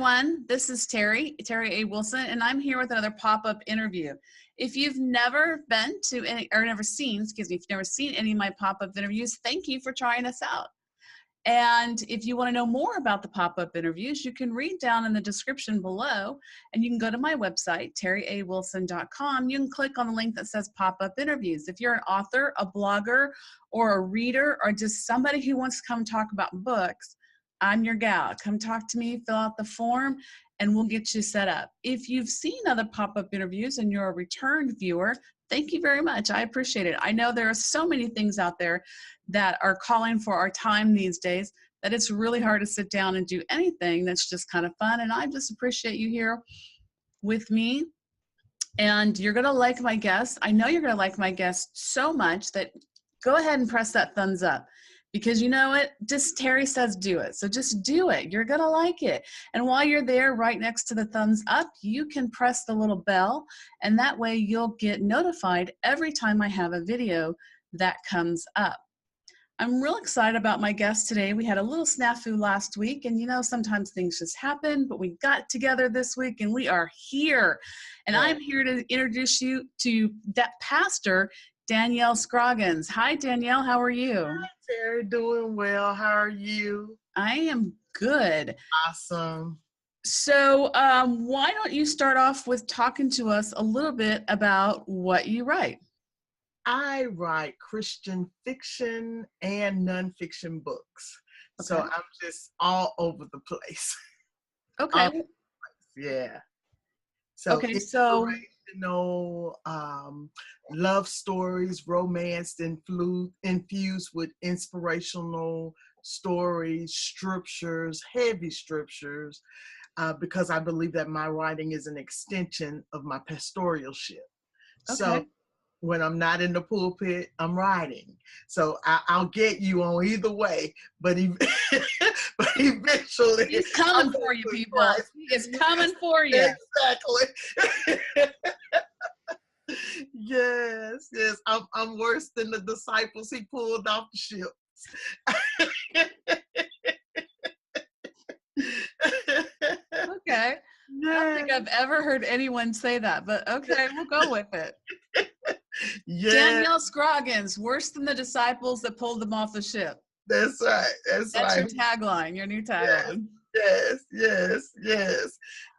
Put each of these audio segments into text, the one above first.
everyone. This is Terri A. Wilson, and I'm here with another pop-up interview. If you've never been to any, or never seen, excuse me, if you've never seen any of my pop-up interviews, thank you for trying us out. And if you want to know more about the pop-up interviews, you can read down in the description below, and you can go to my website, terriawilson.com. You can click on the link that says pop-up interviews. If you're an author, a blogger, or a reader, or just somebody who wants to come talk about books, I'm your gal. Come talk to me, fill out the form, and we'll get you set up. If you've seen other pop-up interviews and you're a returned viewer, thank you very much. I appreciate it. I know there are so many things out there that are calling for our time these days that it's really hard to sit down and do anything that's just kind of fun. And I just appreciate you here with me. And you're going to like my guest. I know you're going to like my guest so much that go ahead and press that thumbs up. Because you know what, just Terri says do it. So just do it. You're going to like it. And while you're there right next to the thumbs up, you can press the little bell. And that way you'll get notified every time I have a video that comes up. I'm real excited about my guest today. We had a little snafu last week. And you know, sometimes things just happen. But we got together this week and we are here. And I'm here to introduce you to that pastor, Danyelle Scroggins. Hi, Danyelle. How are you? Hi, Terri. Doing well. How are you? I am good. Awesome. So why don't you start off with talking to us a little bit about what you write? I write Christian fiction and nonfiction books. Okay. So I'm just all over the place. Okay. Yeah. So okay. So love stories, romance infused with inspirational stories, scriptures, heavy scriptures, because I believe that my writing is an extension of my pastoralship. Okay. So when I'm not in the pulpit, I'm writing. So I'll get you on either way, but eventually. He's coming for you, people. He is coming for you. Exactly. Yes. I'm worse than the disciples he pulled off the ships. Okay. Yes. I don't think I've ever heard anyone say that, but okay, we'll go with it. Yes. Danyelle Scroggins, worse than the disciples that pulled them off the ship. That's right. That's right. Your tagline, your new tagline. Yes.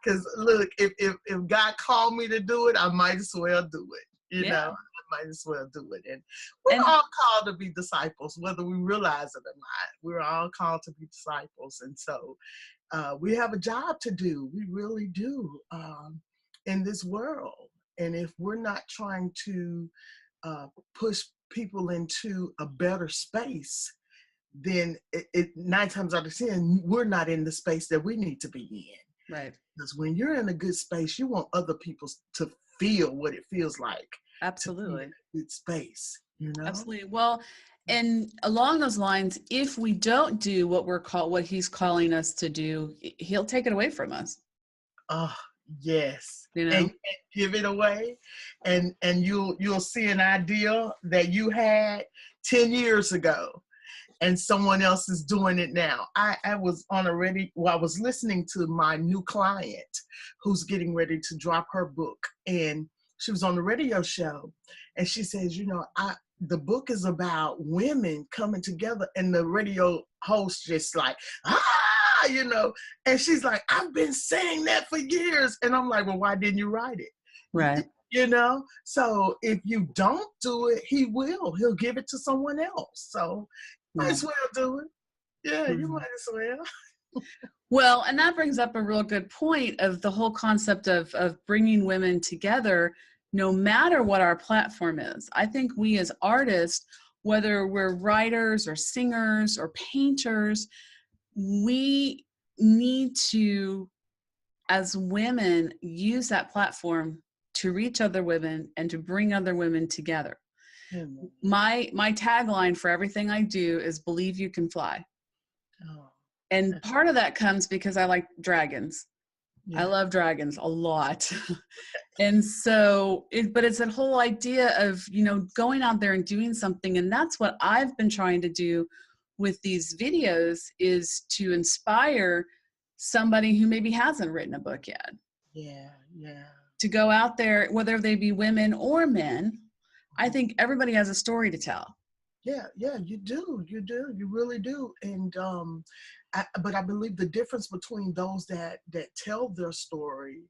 Because look, if God called me to do it, I might as well do it. You know, I might as well do it. And we're all called to be disciples, whether we realize it or not. We're all called to be disciples. And so we have a job to do. We really do in this world. And if we're not trying to push people into a better space, then it 9 times out of 10, we're not in the space that we need to be in. Right. Because when you're in a good space, you want other people to feel what it feels like. Absolutely. To be in a good space, you know? Absolutely. Well, and along those lines, if we don't do what he's calling us to do, he'll take it away from us. Oh, yes. You know? And give it away. And you'll see an idea that you had 10 years ago. And someone else is doing it now. I was I was listening to my new client who's getting ready to drop her book. And she was on the radio show. And she says, you know, the book is about women coming together. And the radio host just like, you know. And she's like, I've been saying that for years. And I'm like, well, why didn't you write it? Right. You know? So if you don't do it, he'll give it to someone else. So might as well do it. Yeah, you might as well. Well, and that brings up a real good point of the whole concept of bringing women together, no matter what our platform is. I think we as artists, whether we're writers or singers or painters, we need to, as women, use that platform to reach other women and to bring other women together. My tagline for everything I do is believe you can fly. Oh. And part of that comes because I like dragons. Yeah. I love dragons a lot. And so, but it's that whole idea of, you know, going out there and doing something. And that's what I've been trying to do with these videos, is to inspire somebody who maybe hasn't written a book yet. Yeah, yeah. To go out there, whether they be women or men, I think everybody has a story to tell. Yeah, yeah, you do, you really do. And but I believe the difference between those that tell their story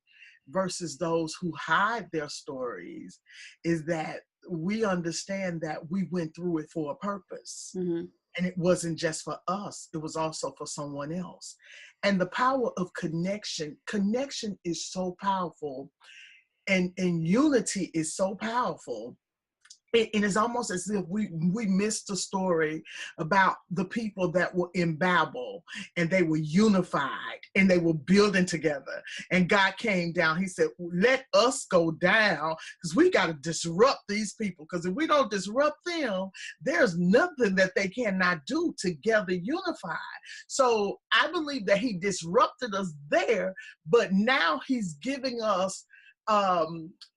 versus those who hide their stories is that we understand that we went through it for a purpose. Mm-hmm. And it wasn't just for us, it was also for someone else. And the power of connection is so powerful, and unity is so powerful. And it's almost as if we missed the story about the people that were in Babel, and they were unified and they were building together. And God came down. He said, let us go down, because we got to disrupt these people. Because if we don't disrupt them, there's nothing that they cannot do together unified. So I believe that he disrupted us there, but now he's giving us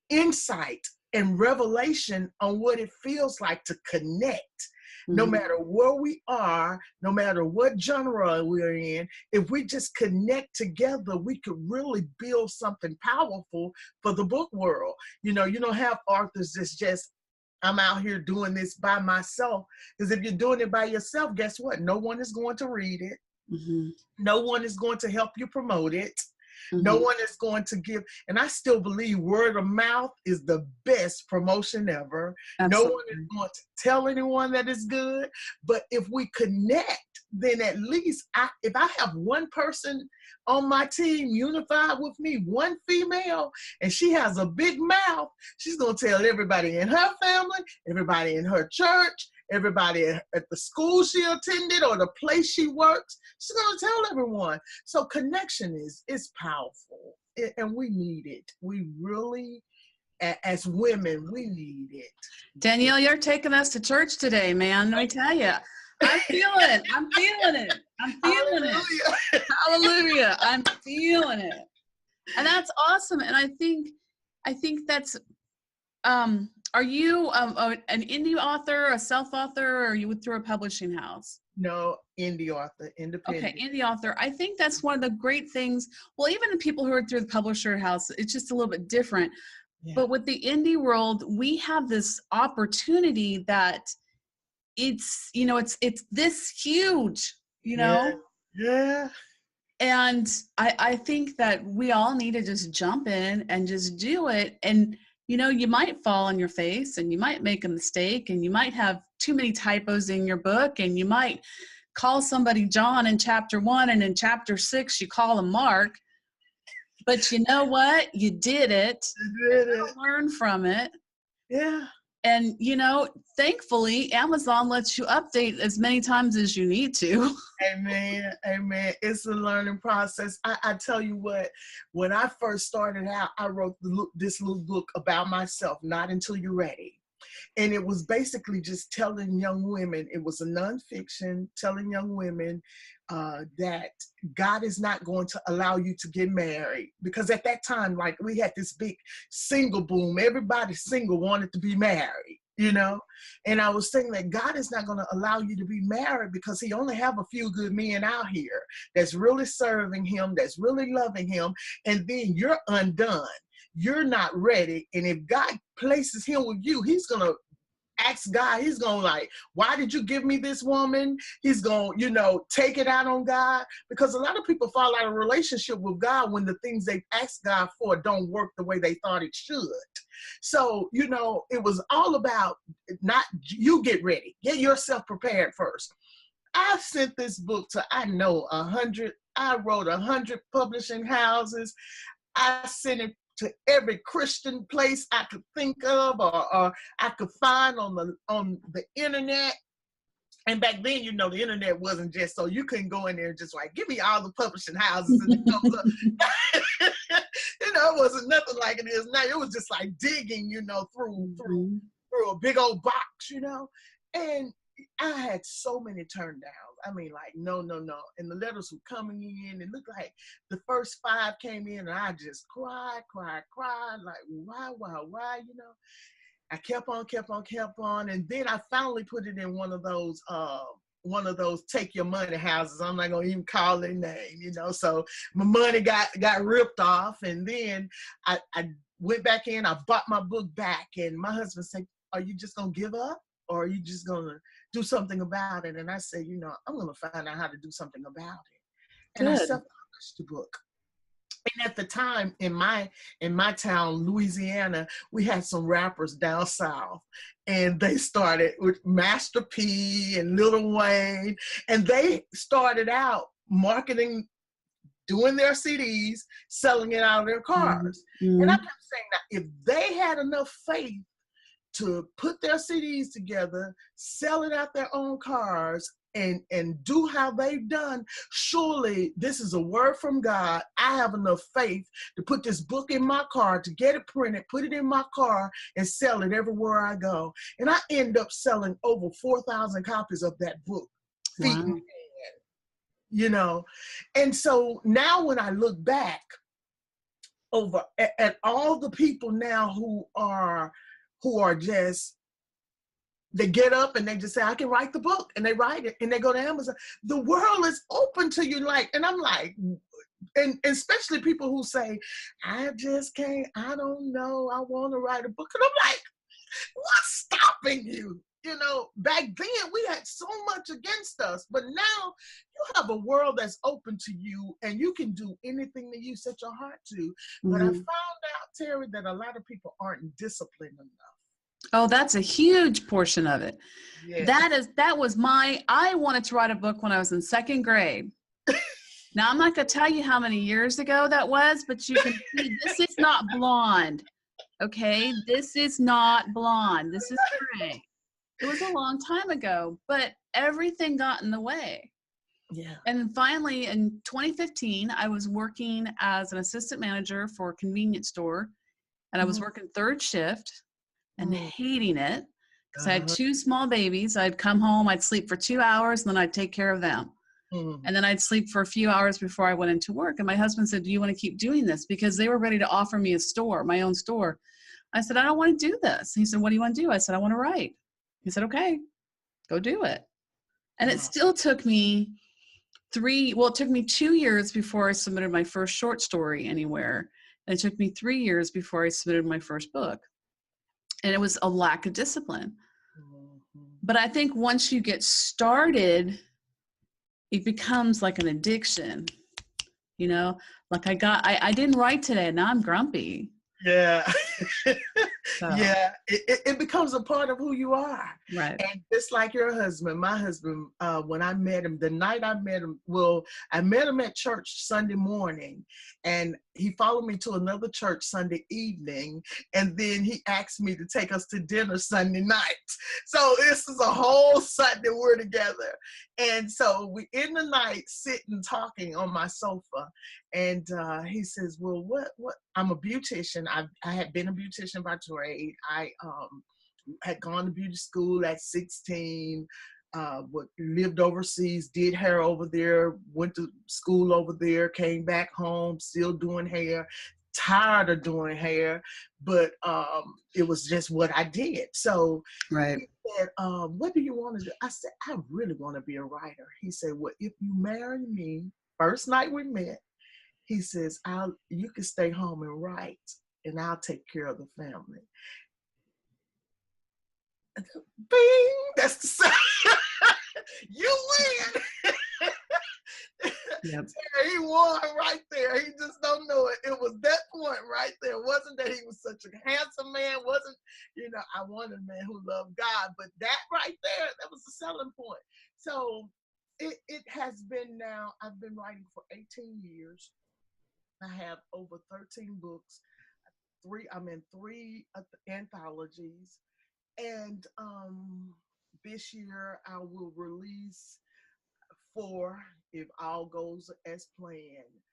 insight and revelation on what it feels like to connect. No matter where we are, no matter what genre we're in, if we just connect together, we could really build something powerful for the book world. You don't have authors that's just, I'm out here doing this by myself. Because if you're doing it by yourself, guess what? No one is going to read it. Mm-hmm. No one is going to help you promote it. Mm-hmm. No one is going to give, and I still believe word of mouth is the best promotion ever. Absolutely. No one is going to tell anyone that it's good, but if we connect, then at least if I have one person on my team unified with me, one female, and she has a big mouth, she's going to tell everybody in her family, everybody in her church, everybody at the school she attended or the place she works, she's going to tell everyone. So connection is powerful, and we need it. We really, as women, we need it. Danyelle, you're taking us to church today, man. Let me tell you. I'm feeling it. I'm feeling it. Hallelujah. I'm feeling it. And that's awesome. And I think that's, are you an indie author, a self-author, or are you through a publishing house? No, indie author, independent. Okay, indie author. I think that's one of the great things. Well, even the people who are through the publisher house, it's just a little bit different. Yeah. But with the indie world, we have this opportunity that it's this huge, Yeah. And I think that we all need to just jump in and just do it. And you might fall on your face, and you might make a mistake, and you might have too many typos in your book, and you might call somebody John in chapter 1, and in chapter 6 you call him Mark. But you know what? You did it. You did it. Learn from it. Yeah. And, thankfully, Amazon lets you update as many times as you need to. Amen. Amen. It's a learning process. I tell you what, when I first started out, I wrote this little book about myself, Not Until You're Ready. And it was basically just telling young women, it was a nonfiction, telling young women that God is not going to allow you to get married. Because at that time, like, we had this big single boom. Everybody single wanted to be married, And I was saying that God is not going to allow you to be married because he only have a few good men out here that's really serving him, that's really loving him. And then you're undone. You're not ready. And if God places him with you, he's going to ask God, he's going to like, why did you give me this woman? He's going to, take it out on God, because a lot of people fall out of relationship with God when the things they asked God for don't work the way they thought it should. So, it was all about not you get ready, get yourself prepared first. I sent this book to, I wrote 100 publishing houses. I sent it to every Christian place I could think of, or I could find on the internet. And back then, the internet wasn't just so you couldn't go in there and just like, give me all the publishing houses and it comes up. It wasn't nothing like it is now. It was just like digging, through a big old box, And I had so many turn downs. I mean, like, no. And the letters were coming in. It looked like the first 5 came in, and I just cried. Like, why? I kept on. And then I finally put it in one of those one of those take your money houses. I'm not gonna even call their name, you know. So my money got ripped off, and then I went back in. I bought my book back, and my husband said, "Are you just gonna give up, or are you just gonna do something about it?" And I said, "You know, I'm gonna find out how to do something about it." And I Good. self-published the book. And at the time in my town, Louisiana, we had some rappers down south, and they started with Master P and Lil Wayne, and they started out marketing, doing their CDs, selling it out of their cars. And I Mm-hmm. kept saying that if they had enough faith to put their CDs together, sell it out their own cars, and do how they've done, surely this is a word from God. I have enough faith to put this book in my car, to get it printed, put it in my car, and sell it everywhere I go. And I end up selling over 4,000 copies of that book, feet and Wow. hand, you know. And so now when I look back over at all the people now who are just, they get up and they just say, I can write the book, and they write it and they go to Amazon. The world is open to you. Like, and I'm like, and especially people who say, I just can't, I don't know, I want to write a book. And I'm like, what's stopping you? You know, back then we had so much against us, but now you have a world that's open to you, and you can do anything that you set your heart to. But I found out, Terri, that a lot of people aren't disciplined enough. Oh, that's a huge portion of it. Yeah. I wanted to write a book when I was in second grade. Now, I'm not going to tell you how many years ago that was, but you can see this is not blonde. Okay. This is not blonde. This is gray. It was a long time ago, but everything got in the way. Yeah. And finally, in 2015, I was working as an assistant manager for a convenience store, and I was working third shift and hating it because I had two small babies. I'd come home, I'd sleep for 2 hours, and then I'd take care of them. And then I'd sleep for a few hours before I went into work. And my husband said, do you want to keep doing this? Because they were ready to offer me a store, my own store. I said, I don't want to do this. He said, what do you want to do? I said, I want to write. He said, okay, go do it. And it still took me it took me 2 years before I submitted my first short story anywhere. And it took me 3 years before I submitted my first book. And it was a lack of discipline. But I think once you get started, it becomes like an addiction, you know, like I didn't write today, and now I'm grumpy. Yeah. So. Yeah, it becomes a part of who you are. Right. And just like your husband, my husband, when I met him, the night I met him, I met him at church Sunday morning, and he followed me to another church Sunday evening, and then he asked me to take us to dinner Sunday night. So this is a whole Sunday we're together. And so we in the night sitting talking on my sofa, and he says, well, what I'm a beautician. I had been a beautician by trade. I had gone to beauty school at 16, lived overseas, did hair over there, went to school over there, came back home, still doing hair, tired of doing hair, but it was just what I did. So right. He said, what do you want to do? I said, I really want to be a writer. He said, well, if you marry me, first night we met, he says, you can stay home and write, and I'll take care of the family. Bing! That's the sound. You win. Yep. He won right there. He just don't know it. It was that point right there. It wasn't that he was such a handsome man. Wasn't, I wanted a man who loved God. But that right there, that was the selling point. So it has been now, I've been writing for 18 years. I have over 13 books. I'm in 3 anthologies. And this year I will release 4 if all goes as planned.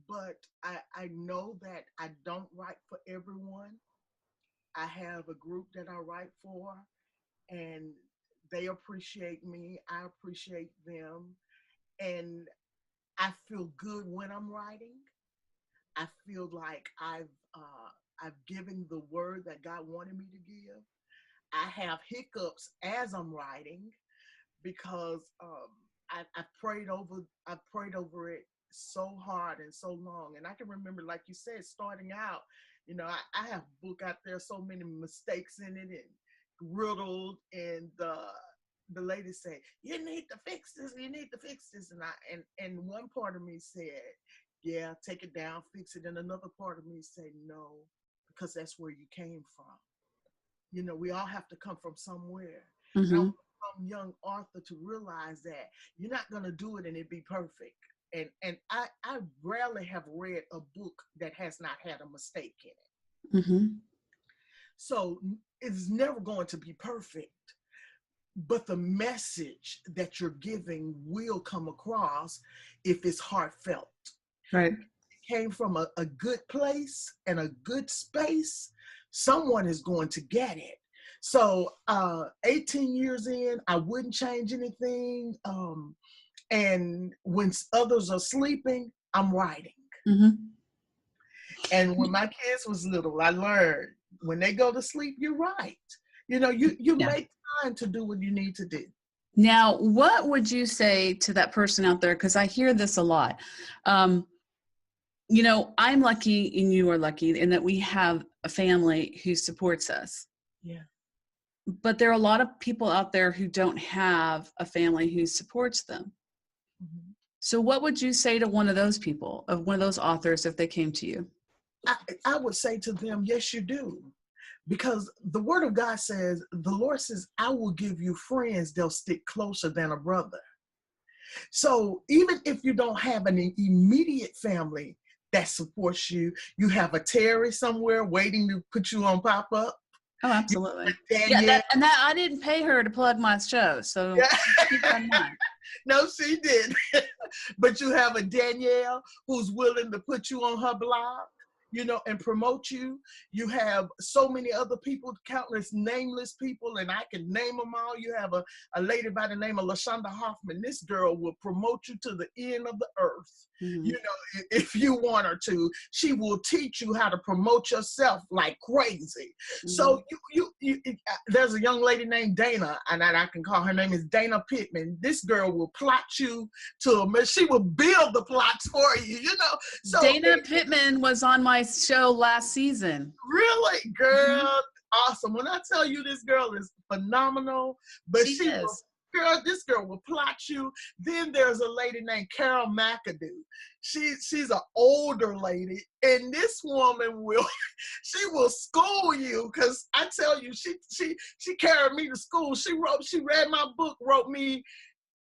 But I know that I don't write for everyone. I have a group that I write for, and they appreciate me. I appreciate them. And I feel good when I'm writing. I feel like I've given the word that God wanted me to give. I have hiccups as I'm writing, because I prayed over it so hard and so long. And I can remember, like you said, starting out, I have a book out there, so many mistakes in it and riddled, and the lady said, you need to fix this, and one part of me said, yeah, take it down, fix it. And another part of me said, no, because that's where you came from. We all have to come from somewhere. And I want young Arthur to realize that you're not going to do it and it be perfect. And I rarely have read a book that has not had a mistake in it. Mm-hmm. So it's never going to be perfect, but the message that you're giving will come across if it's heartfelt. Right. It came from a good place and a good space. Someone is going to get it. So 18 years in, I wouldn't change anything. And when others are sleeping, I'm writing. Mm-hmm. And when my kids was little, I learned when they go to sleep, you write. You make time to do what you need to do. Now, what would you say to that person out there? Because I hear this a lot. I'm lucky and you are lucky in that we have a family who supports us. Yeah. But there are a lot of people out there who don't have a family who supports them. Mm-hmm. So what would you say to one of those people, of one of those authors, if they came to you? I would say to them, yes, you do. Because the word of God says, the Lord says, I will give you friends, they'll stick closer than a brother. So even if you don't have an immediate family that supports you, you have a Terri somewhere waiting to put you on pop-up. Oh, absolutely. Yeah, and I didn't pay her to plug my show, so keep that in mind. No, she did. But you have a Danyelle who's willing to put you on her blog, and promote you. You have so many other people, countless nameless people, and I can name them all. You have a lady by the name of LaShonda Hoffman. This girl will promote you to the end of the earth. Mm-hmm. If you want her to, she will teach you how to promote yourself like crazy. Mm-hmm. So there's a young lady named Dana, and I can call her name is Dana Pittman. This girl will plot you she will build the plots for you, So Dana Pittman was on my show last season. Really? Girl, mm-hmm. Awesome. When I tell you this girl is phenomenal, but this girl will plot you. Then there's a lady named Carol McAdoo. She's an older lady, and this woman will school you, because I tell you, she carried me to school. She read my book, wrote me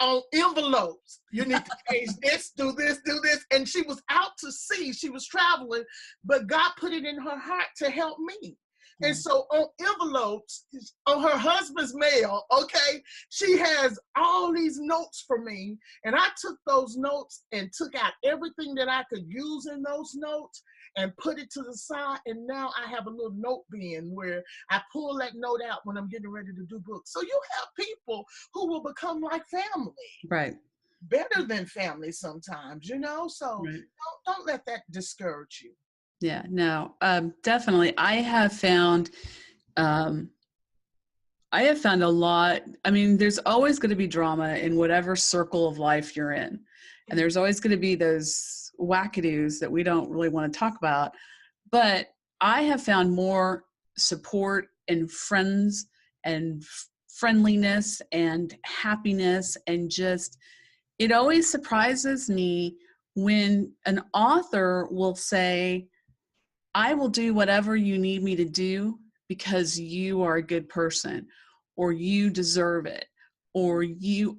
on envelopes. You need to change this, do this, do this. And she was out to sea. She was traveling, but God put it in her heart to help me. And so on envelopes, on her husband's mail, okay, she has all these notes for me. And I took those notes and took out everything that I could use in those notes and put it to the side. And now I have a little note bin where I pull that note out when I'm getting ready to do books. So you have people who will become like family. Right. Better than family sometimes, So right. Don't let that discourage you. Yeah, no, definitely. I have found a lot. I mean, there's always going to be drama in whatever circle of life you're in. And there's always going to be those wackadoos that we don't really want to talk about. But I have found more support and friends and friendliness and happiness, and just, it always surprises me when an author will say, I will do whatever you need me to do because you are a good person, or you deserve it, or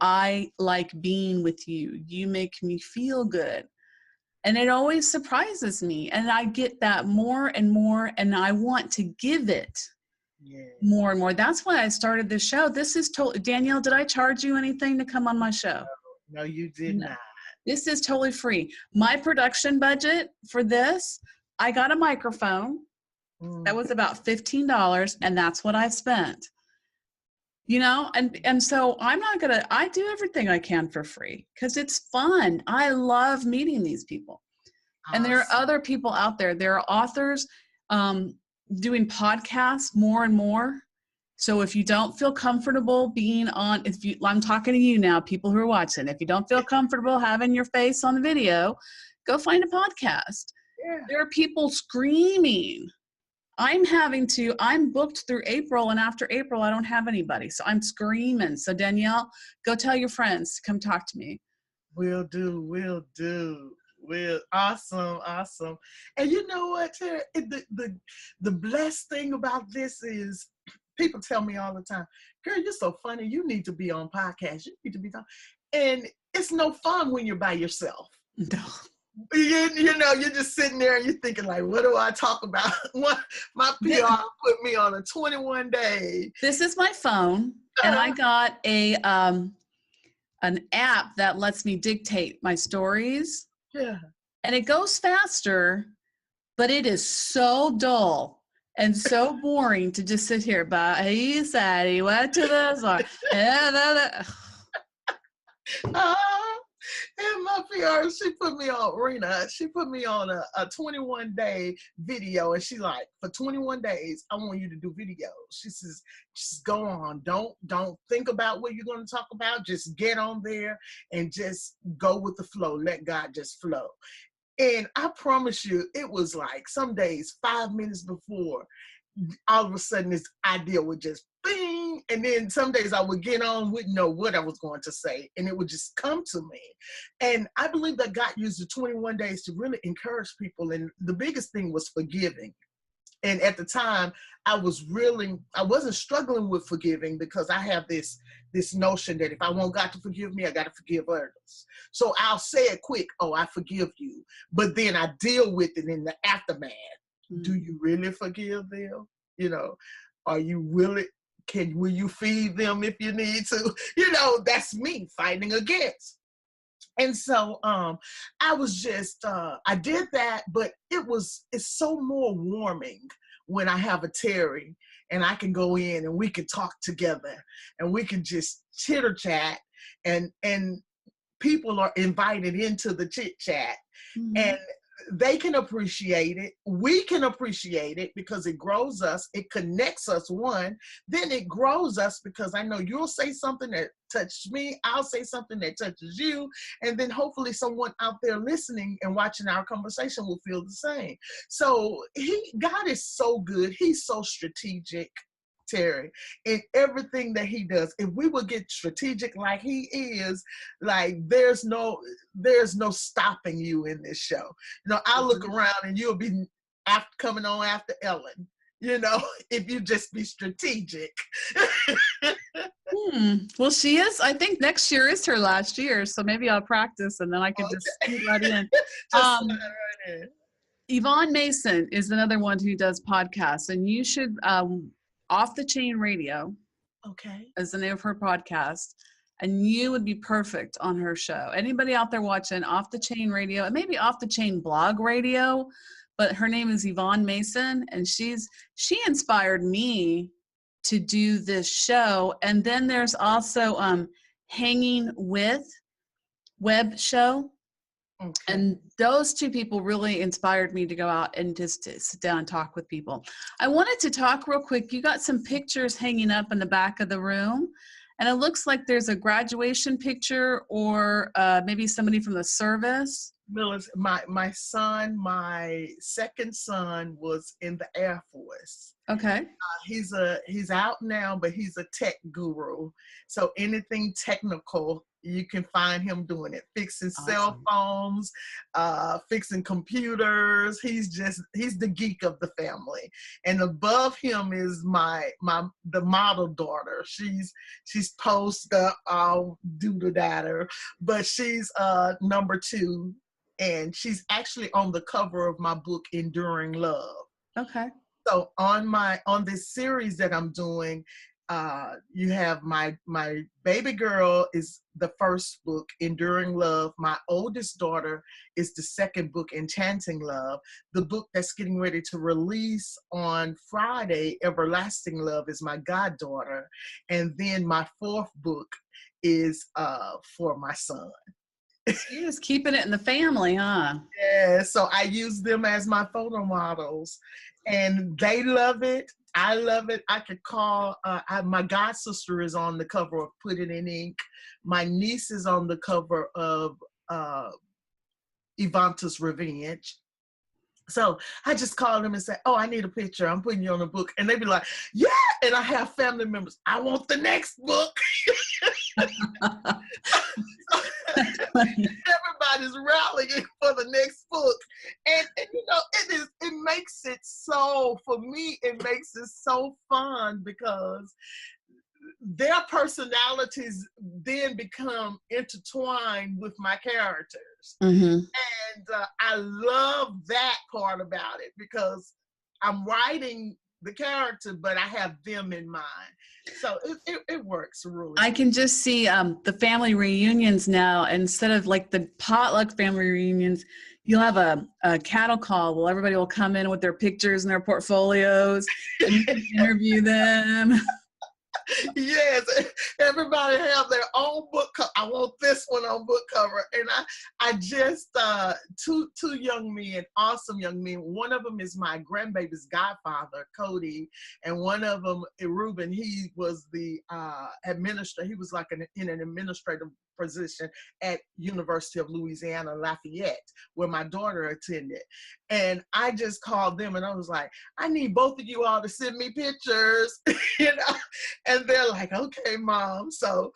I like being with you. You make me feel good. And it always surprises me. And I get that more and more, and I want to give it more and more. That's why I started this show. This is Danyelle, did I charge you anything to come on my show? No, you did not. This is totally free. My production budget for this, I got a microphone. That was about $15, and that's what I spent. And so I do everything I can for free because it's fun. I love meeting these people. Awesome. And there are other people out there. There are authors doing podcasts more and more. So if you don't feel comfortable being on, I'm talking to you now, people who are watching, if you don't feel comfortable having your face on the video, go find a podcast. Yeah. There are people screaming. I'm booked through April, and after April, I don't have anybody. So I'm screaming. So Danyelle, go tell your friends to come talk to me. Will do. Awesome. And you know what, Terri? The blessed thing about this is people tell me all the time, girl, you're so funny. You need to be on podcasts. You need to be on. And it's no fun when you're by yourself. No. You know, you're just sitting there and you're thinking like, what do I talk about? My PR put me on a 21 day. This is my phone, and I got an app that lets me dictate my stories. Yeah. And it goes faster, but it is so dull and so boring to just sit here. But he said he went to this one. And my PR, she put me on, Rena, she put me on a 21 day video, and she like, for 21 days, I want you to do videos. She says, just go on. Don't think about what you're going to talk about. Just get on there and just go with the flow. Let God just flow. And I promise you, it was like some days, 5 minutes before, all of a sudden this idea would just bing. And then some days I would get on, wouldn't know what I was going to say, and it would just come to me. And I believe that God used the 21 days to really encourage people. And the biggest thing was forgiving. And at the time, I wasn't struggling with forgiving, because I have this notion that if I want God to forgive me, I got to forgive others. So I'll say it quick, oh, I forgive you. But then I deal with it in the aftermath. Mm-hmm. Do you really forgive them? You know, are you willing? Will you feed them if you need to? You know, that's me fighting against. And so I was just, I did that, but it's so more warming when I have a Terri and I can go in and we can talk together and we can just chitter chat, and people are invited into the chit chat. Mm-hmm. And they can appreciate it. We can appreciate it because it grows us. It connects us, one. Then it grows us because I know you'll say something that touched me. I'll say something that touches you. And then hopefully someone out there listening and watching our conversation will feel the same. So God is so good. He's so strategic, Terri, in everything that he does. If we would get strategic like he is, like there's no stopping you in this show. You know, I look around and you'll be coming on after Ellen, you know, if you just be strategic. Well, she is. I think next year is her last year, so maybe I'll practice and then I can just sneak right in. Right in. Yvonne Mason is another one who does podcasts, and you should Off the Chain Radio, okay, is the name of her podcast, and you would be perfect on her show. Anybody out there watching Off the Chain Radio, and maybe Off the Chain Blog Radio, but her name is Yvonne Mason, and she inspired me to do this show. And then there's also Hanging With web show. Okay. And those two people really inspired me to go out and just sit down and talk with people. I wanted to talk real quick. You got some pictures hanging up in the back of the room, and it looks like there's a graduation picture or maybe somebody from the service. My son, my second son, was in the Air Force. Okay. He's out now, but he's a tech guru. So anything technical, you can find him doing it. Fixing cell phones, fixing computers. He's the geek of the family. And above him is the model daughter. She's posed up, I'll doodle at her, but she's number 2. And she's actually on the cover of my book, Enduring Love. Okay. So on this series that I'm doing, you have my baby girl is the first book, Enduring Love. My oldest daughter is the second book, Enchanting Love. The book that's getting ready to release on Friday, Everlasting Love, is my goddaughter. And then my 4th book is for my son. You're just keeping it in the family, huh? Yeah, so I use them as my photo models, and they love it. I love it. I could call, my god sister is on the cover of Put It in Ink. My niece is on the cover of Evanta's Revenge. So I just call them and say, oh, I need a picture. I'm putting you on a book. And they be like, yeah. And I have family members, I want the next book. Everybody's rallying for the next book. And you know, it makes it so, for me, it makes it so fun because their personalities then become intertwined with my characters. Mm-hmm. And I love that part about it because I'm writing the character, but I have them in mind. So it works really. I can just see the family reunions now. Instead of like the potluck family reunions, you'll have a cattle call. Well, everybody will come in with their pictures and their portfolios and you can interview them. Yes, everybody have their own book cover. I want this one on book cover. And I just, two young men, awesome young men. One of them is my grandbaby's godfather, Cody. And one of them, Ruben, he was the administrator. He was like in an administrative position at University of Louisiana, Lafayette, where my daughter attended. And I just called them and I was like, I need both of you all to send me pictures, you know? And they're like, okay, Mom. So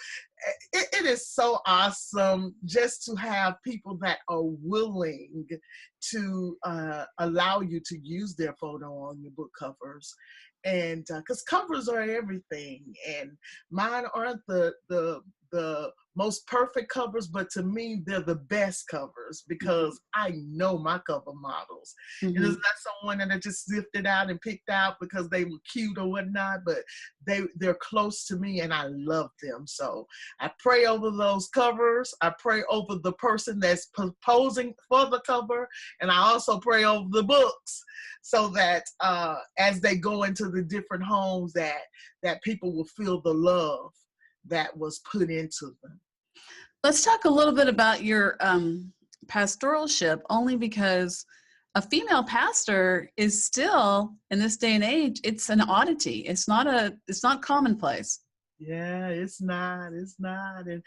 it is so awesome just to have people that are willing to allow you to use their photo on your book covers. And because covers are everything, and mine aren't the most perfect covers, but to me, they're the best covers because I know my cover models. Mm-hmm. It is not someone that I just sifted out and picked out because they were cute or whatnot, but they're close to me and I love them. So I pray over those covers. I pray over the person that's posing for the cover. And I also pray over the books so that as they go into the different homes that people will feel the love that was put into them. Let's talk a little bit about your pastoralship, only because a female pastor is still, in this day and age, it's an oddity. It's not commonplace. Yeah, it's not. And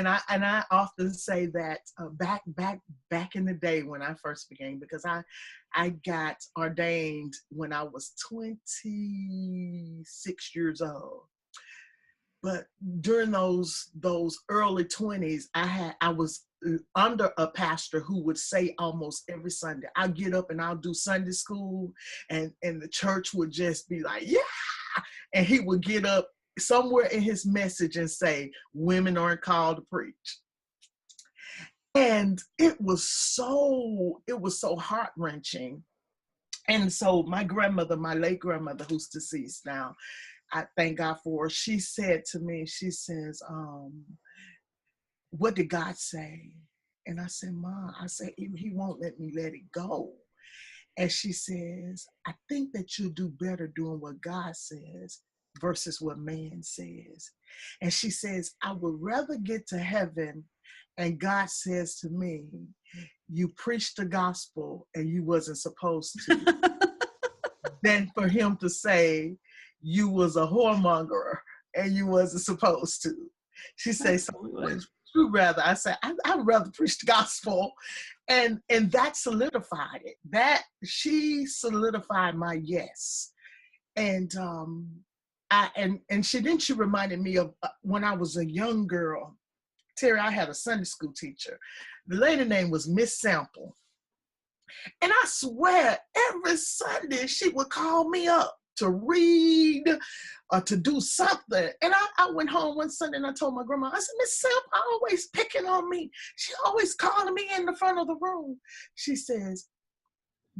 I often say that back in the day when I first began, because I got ordained when I was 26 years old. But during those early 20s, I was under a pastor who would say almost every Sunday, I'll get up and I'll do Sunday school, and the church would just be like, yeah. And he would get up somewhere in his message and say, women aren't called to preach. And it was so heart-wrenching. And so my late grandmother, who's deceased now, I thank God for her. She said to me, she says, what did God say? And I said, Mom, he won't let me let it go. And she says, I think that you'll do better doing what God says versus what man says. And she says, I would rather get to heaven and God says to me, you preached the gospel and you wasn't supposed to, than for him to say, you was a whoremonger and you wasn't supposed to. She says, so would you rather? I said, I'd rather preach the gospel. And that solidified it. That she solidified my yes. And she reminded me of when I was a young girl. Terri, I had a Sunday school teacher. The lady name was Miss Sample. And I swear every Sunday she would call me up to read or to do something. And I went home one Sunday and I told my grandma, I said, Miss Sample always picking on me. She always calling me in the front of the room. She says,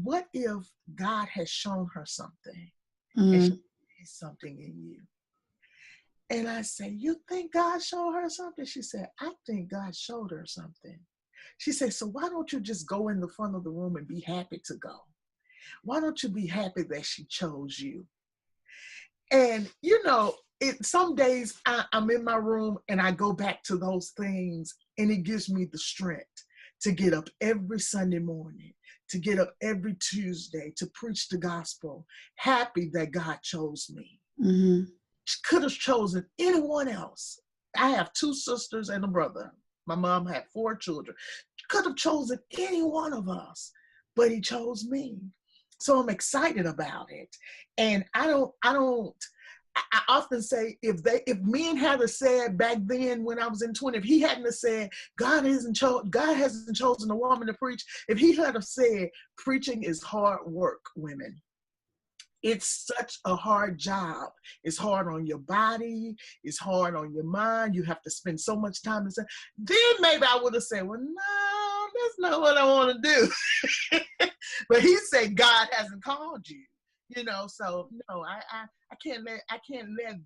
what if God has shown her something and she sees something in you? And I said, you think God showed her something? She said, I think God showed her something. She said, so why don't you just go in the front of the room and be happy to go? Why don't you be happy that she chose you? And, you know, some days I'm in my room and I go back to those things and it gives me the strength to get up every Sunday morning, to get up every Tuesday, to preach the gospel, happy that God chose me. Mm-hmm. She could have chosen anyone else. I have 2 sisters and a brother. My mom had 4 children. Could have chosen any one of us, but he chose me. So I'm excited about it. And I often say, if men had said back then when I was in 20, if he hadn't have said, God hasn't chosen a woman to preach, if he had have said, preaching is hard work, women. It's such a hard job. It's hard on your body. It's hard on your mind. You have to spend so much time. Then maybe I would have said, well, no, that's not what I want to do. But he said, God hasn't called you. So no, I can't let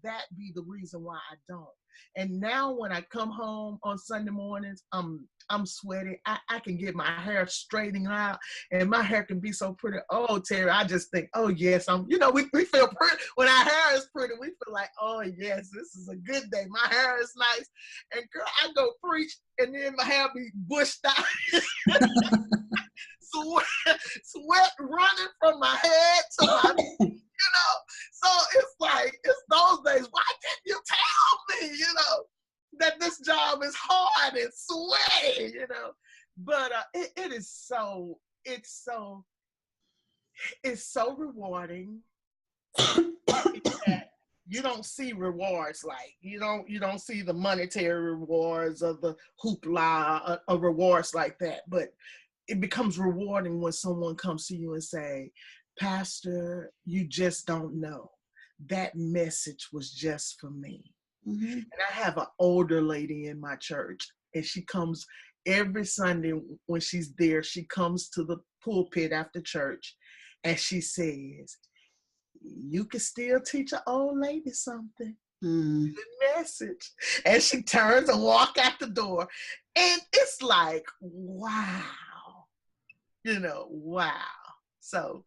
that be the reason why I don't. And now when I come home on Sunday mornings, I'm sweaty. I can get my hair straightened out, and my hair can be so pretty. Oh, Terri, I just think, oh yes, we feel pretty when our hair is pretty. We feel like, oh yes, this is a good day. My hair is nice, and girl, I go preach, and then my hair be bushed out. Sweat running from my head to my, so it's those days. Why didn't you tell me, that this job is hard and sweaty, but it's so rewarding. You don't see rewards like you don't see the monetary rewards of the hoopla of rewards like that, but it becomes rewarding when someone comes to you and say, Pastor, you just don't know. That message was just for me. Mm-hmm. And I have an older lady in my church, and she comes every Sunday when she's there. She comes to the pulpit after church, and she says, you can still teach an old lady something. Mm. The message. And she turns and walks out the door. And it's like, wow. Wow. So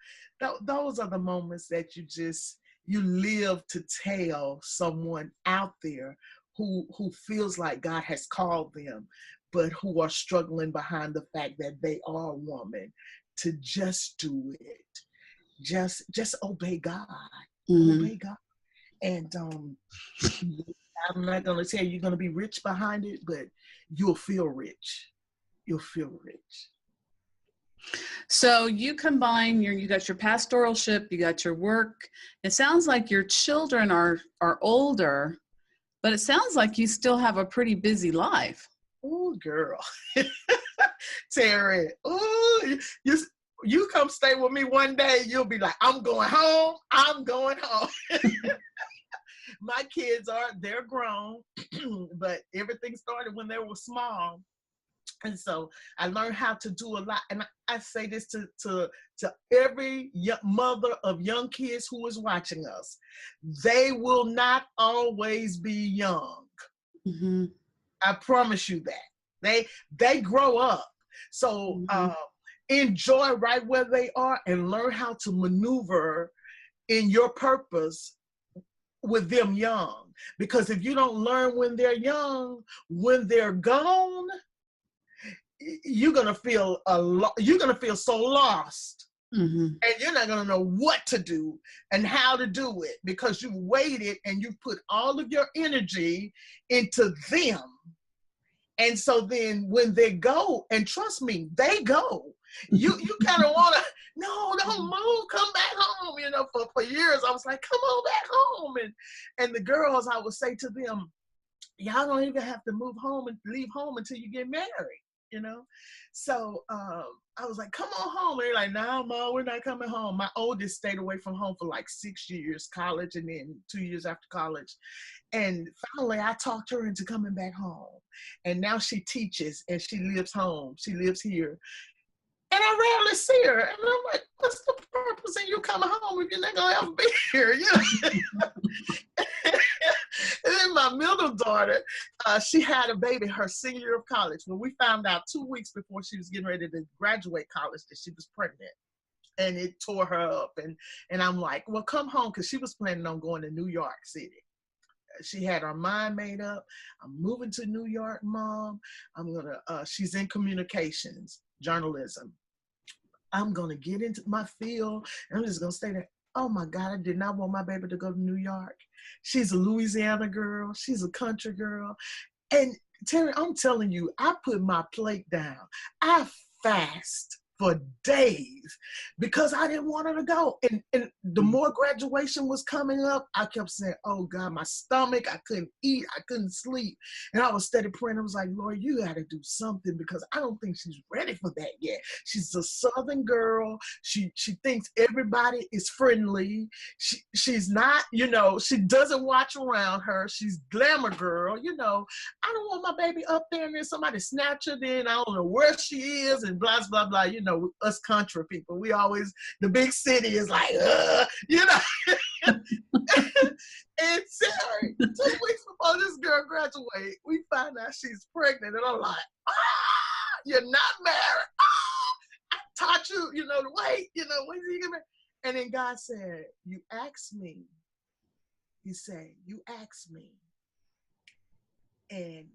those are the moments that you live to tell someone out there who feels like God has called them, but who are struggling behind the fact that they are a woman, to just do it. Just obey God. Mm-hmm. Obey God. And I'm not going to tell you you're going to be rich behind it, but you'll feel rich. You'll feel rich. So you combine you got your pastoralship, you got your work. It sounds like your children are older, but it sounds like you still have a pretty busy life. Oh, girl. Terri, you come stay with me one day, you'll be like, I'm going home. My kids they're grown, but everything started when they were small. And so I learned how to do a lot. And I say this to every mother of young kids who is watching us. They will not always be young. Mm-hmm. I promise you that. They grow up. So enjoy right where they are and learn how to maneuver in your purpose with them young. Because if you don't learn when they're young, when they're gone, you're gonna feel so lost, mm-hmm. and you're not gonna know what to do and how to do it, because you waited and you put all of your energy into them. And so then when they go, and trust me, they go, you kind of want to, no, don't move, come back home. For years I was like, come on back home, and the girls, I would say to them, y'all don't even have to move home and leave home until you get married. So I was like, come on home. And they're like, no, Mom, we're not coming home. My oldest stayed away from home for like 6 years, college, and then 2 years after college. And finally, I talked her into coming back home. And now she teaches, and she lives home. She lives here. And I rarely see her. And I'm like, what's the purpose of you coming home if you're not going to ever be here? And then my middle daughter, she had a baby her senior year of college. When we found out 2 weeks before she was getting ready to graduate college that she was pregnant. And it tore her up. And I'm like, well, come home, because she was planning on going to New York City. she had her mind made up. I'm moving to New York, Mom. She's in communications, journalism. I'm going to get into my field and I'm just going to stay there. Oh my God, I did not want my baby to go to New York. She's a Louisiana girl. She's a country girl. And Terri, I'm telling you, I put my plate down. I fast for days because I didn't want her to go. And the more graduation was coming up, I kept saying, oh God, my stomach, I couldn't eat, I couldn't sleep. And I was steady praying. I was like, Lord, you got to do something because I don't think she's ready for that yet. She's a Southern girl. She thinks everybody is friendly. She's not, she doesn't watch around her. She's glamour girl, I don't want my baby up there and then somebody snatch her, then I don't know where she is and blah, blah, blah. Us country people, we always, the big city is like, And Terri, 2 weeks before this girl graduates, we find out she's pregnant. And I'm like, you're not married. I taught you, to wait, when you get married. And then God said, you asked me. He said, you asked me. And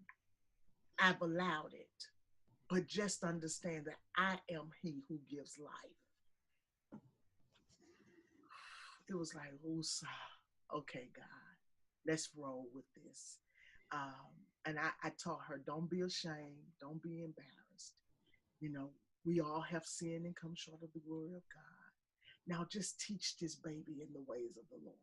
I've allowed it. But just understand that I am he who gives life. It was like, okay, God, let's roll with this. And I taught her, don't be ashamed. Don't be embarrassed. We all have sinned and come short of the glory of God. Now just teach this baby in the ways of the Lord.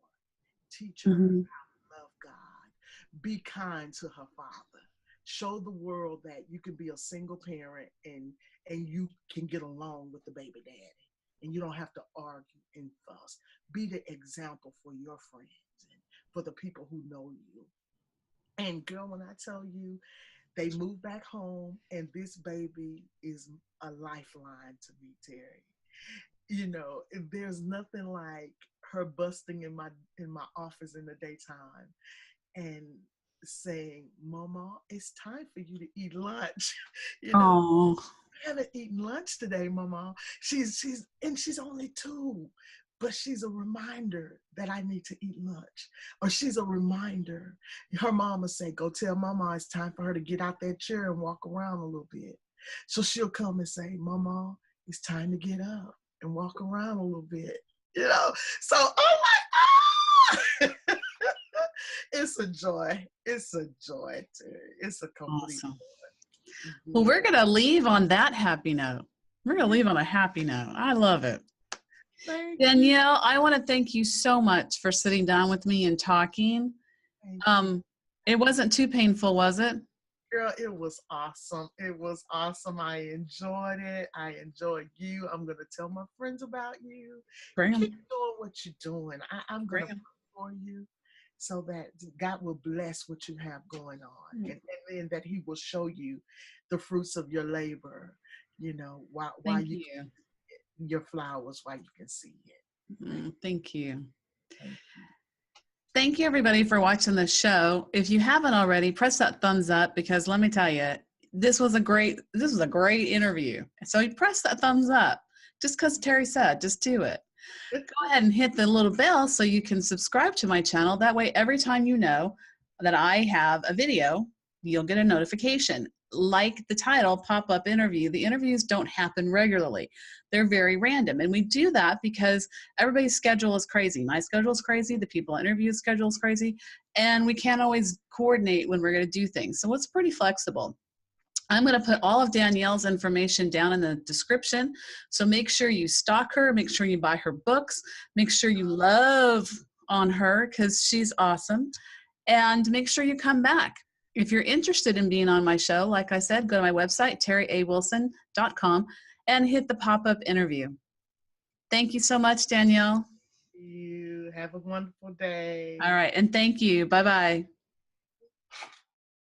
Teach her how to love God. Be kind to her father. Show the world that you can be a single parent and you can get along with the baby daddy and you don't have to argue and fuss. Be the example for your friends and for the people who know you. And girl, when I tell you, they moved back home and this baby is a lifeline to me, Terri. There's nothing like her busting in my office in the daytime and saying, Mama, it's time for you to eat lunch. I haven't eaten lunch today, Mama. She's only 2, but she's a reminder that I need to eat lunch. Or she's a reminder. Her mama say, go tell Mama it's time for her to get out that chair and walk around a little bit. So she'll come and say, Mama, it's time to get up and walk around a little bit. So I'm like, it's a joy. It's a joy, Terri. It's a complete joy. Well, we're going to leave on that happy note. We're going to leave on a happy note. I love it. Danyelle, I want to thank you so much for sitting down with me and talking. It wasn't too painful, was it? Girl, it was awesome. It was awesome. I enjoyed it. I enjoyed you. I'm going to tell my friends about you. Keep doing what you're doing. I'm going to pray for you, so that God will bless what you have going on, and then that he will show you the fruits of your labor, while you your flowers, while you can see it. Thank you. Thank you, everybody, for watching the show. If you haven't already, press that thumbs up, because let me tell you, this was a great interview. So you press that thumbs up. Just because Terri said, just do it. Go ahead and hit the little bell so you can subscribe to my channel. That way, every time you know that I have a video, you'll get a notification. Like the title, pop-up interview, the interviews don't happen regularly. They're very random. And we do that because everybody's schedule is crazy. My schedule is crazy. The people interviewed schedule is crazy. And we can't always coordinate when we're going to do things. So it's pretty flexible. I'm going to put all of Danyelle's information down in the description. So make sure you stalk her. Make sure you buy her books. Make sure you love on her, because she's awesome. And make sure you come back. If you're interested in being on my show, like I said, go to my website, terriawilson.com, and hit the pop-up interview. Thank you so much, Danyelle. You have a wonderful day. All right. And thank you. Bye-bye.